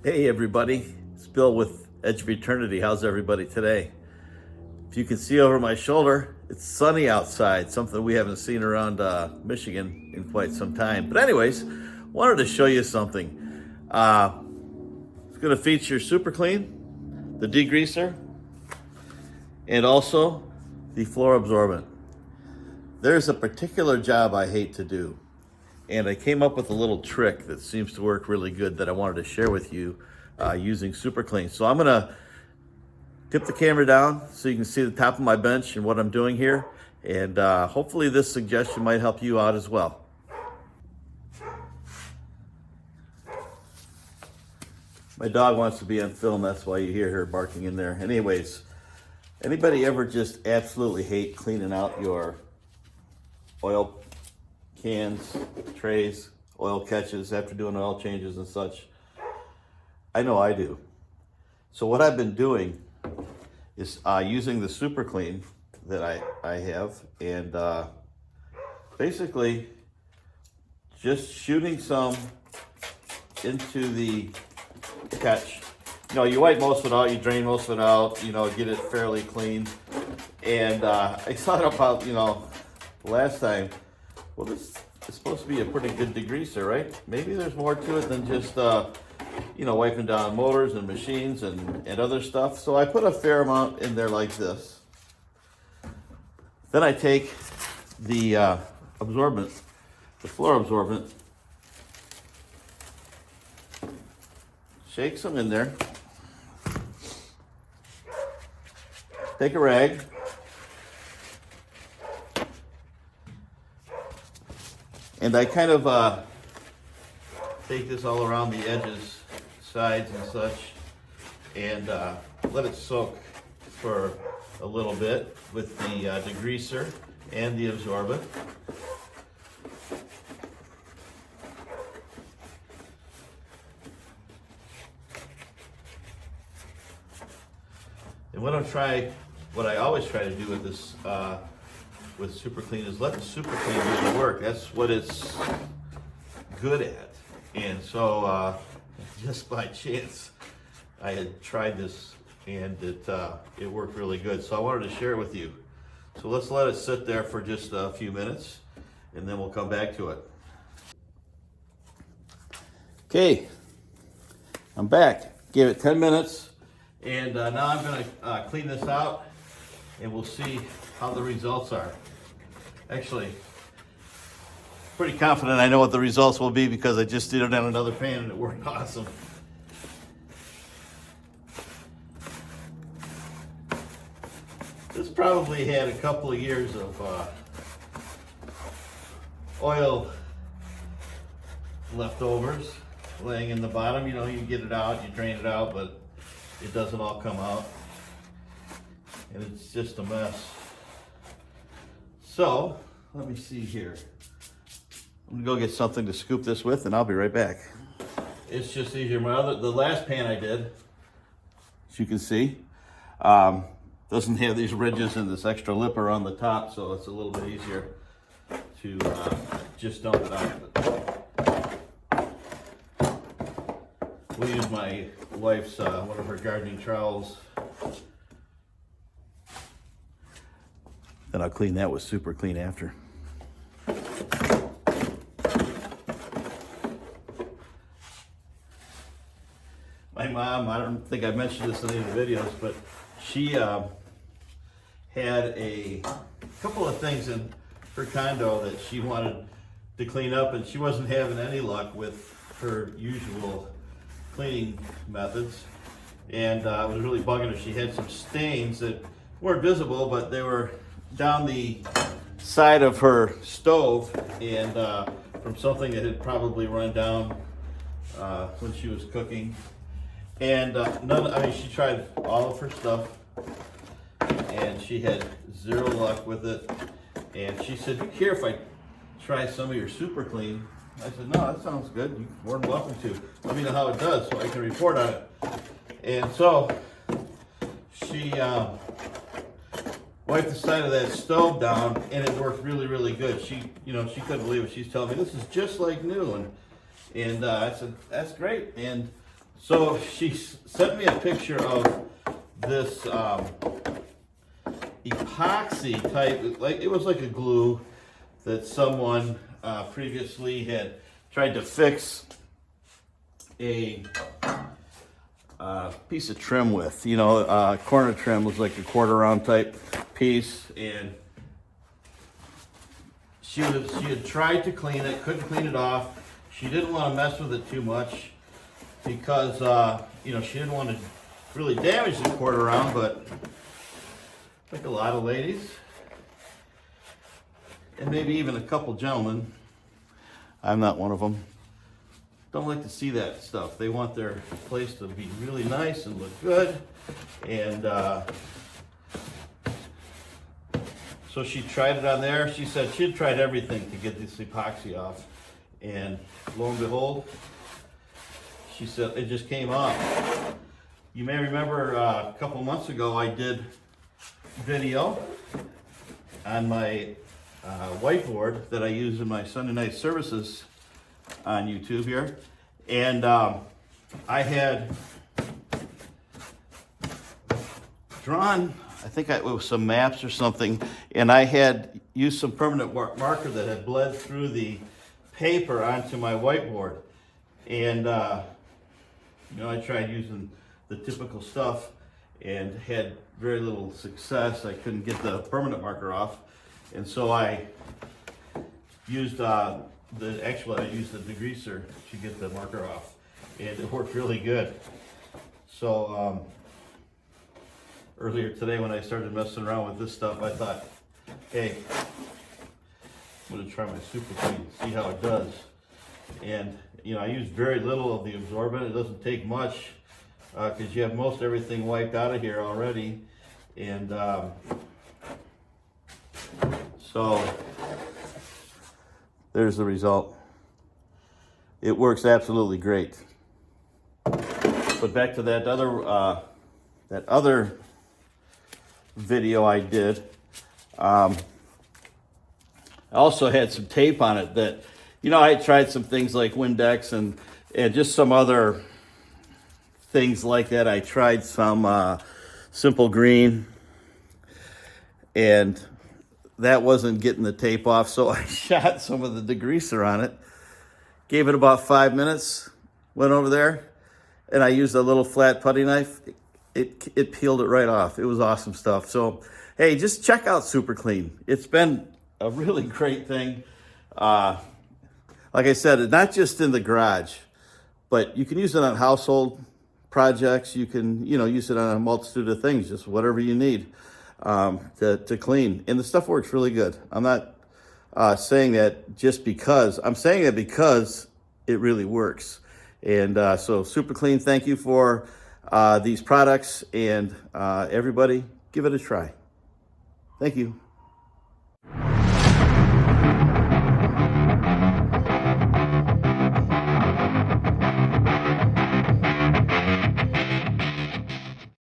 Hey everybody, it's Bill with Edge of Eternity. How's everybody today? If you can see over my shoulder, it's sunny outside, something we haven't seen around Michigan in quite some time. But anyways, wanted to show you something. It's going to feature Super Clean, the Degreaser, and also the floor absorbent. There's a particular job I hate to do, and I came up with a little trick that seems to work really good that I wanted to share with you using Super Clean. So I'm gonna tip the camera down so you can see the top of my bench and what I'm doing here. And hopefully this suggestion might help you out as well. My dog wants to be on film, that's why you hear her barking in there. Anyways, anybody ever just absolutely hate cleaning out your oil cans, trays, oil catches after doing oil changes and such? I know I do. So what I've been doing is using the Super Clean that I have, and basically just shooting some into the catch. You know, you wipe most of it out, you drain most of it out, you know, get it fairly clean. And I thought about, you know, last time, well, this is supposed to be a pretty good degreaser, right? Maybe there's more to it than just, you know, wiping down motors and machines and other stuff. So I put a fair amount in there like this. Then I take the absorbent, the floor absorbent, shake some in there, take a rag, and I kind of take this all around the edges, sides and such, and let it soak for a little bit with the degreaser and the absorbent. And what I always try to do with this, with Super Clean, is let the Super Clean do the work. That's what it's good at. And so, just by chance, I had tried this and it worked really good. So I wanted to share it with you. So let's let it sit there for just a few minutes and then we'll come back to it. Okay, I'm back. Gave it 10 minutes. And now I'm gonna clean this out and we'll see how the results are. Actually, pretty confident I know what the results will be because I just did it on another pan and it worked awesome. This probably had a couple of years of oil leftovers laying in the bottom. You know, you get it out, you drain it out, but it doesn't all come out. And it's just a mess. So, let me see here. I'm gonna go get something to scoop this with and I'll be right back. It's just easier. The last pan I did, as you can see, doesn't have these ridges and this extra lip around the top, so it's a little bit easier to just dump it out. We'll use my wife's, one of her gardening trowels. Then I'll clean that with Super Clean after. My mom, I don't think I mentioned this in any of the videos, but she had a couple of things in her condo that she wanted to clean up, and she wasn't having any luck with her usual cleaning methods. And it was really bugging her. She had some stains that weren't visible, but they were down the side of her stove, and from something that had probably run down when she was cooking. And she tried all of her stuff and she had zero luck with it. And she said, "Do you care if I try some of your Super Clean?" I said, "No, that sounds good. You're more than welcome to. Let me know how it does so I can report on it." And so she wiped the side of that stove down and it worked really, really good. She couldn't believe it. She's telling me, "This is just like new." And I said, "That's great." And So she sent me a picture of this epoxy type, like it was like a glue that someone previously had tried to fix a piece of trim with. You know, corner trim was like a quarter round type piece, and she had tried to clean it, couldn't clean it off. She didn't want to mess with it too much because you know, she didn't want to really damage the quarter round, but like a lot of ladies, and maybe even a couple gentlemen, I'm not one of them, don't like to see that stuff. They want their place to be really nice and look good. And so she tried it on there. She said she'd tried everything to get this epoxy off, and lo and behold, she said it just came off. You may remember a couple months ago I did video on my whiteboard that I use in my Sunday night services on YouTube here, and I had drawn, I think it was some maps or something, and I had used some permanent marker that had bled through the paper onto my whiteboard, and you know, I tried using the typical stuff and had very little success. I couldn't get the permanent marker off, and so I used I used the degreaser to get the marker off, and it worked really good. So earlier today when I started messing around with this stuff, I thought, hey, I'm gonna try my Super Clean, see how it does. And you know, I used very little of the absorbent. It doesn't take much because you have most everything wiped out of here already. And so there's the result. It works absolutely great. But back to that other video I did. I also had some tape on it that, you know, I tried some things like Windex and just some other things like that. I tried some Simple Green, and that wasn't getting the tape off, so I shot some of the degreaser on it, gave it about 5 minutes, went over there, and I used a little flat putty knife. It peeled it right off. It was awesome stuff. So, hey, just check out Super Clean. It's been a really great thing. Like I said, not just in the garage, but you can use it on household projects. You can, you know, use it on a multitude of things, just whatever you need to clean. And the stuff works really good. I'm not saying that just because. I'm saying that because it really works. And so Super Clean, thank you for these products, and everybody, give it a try. Thank you.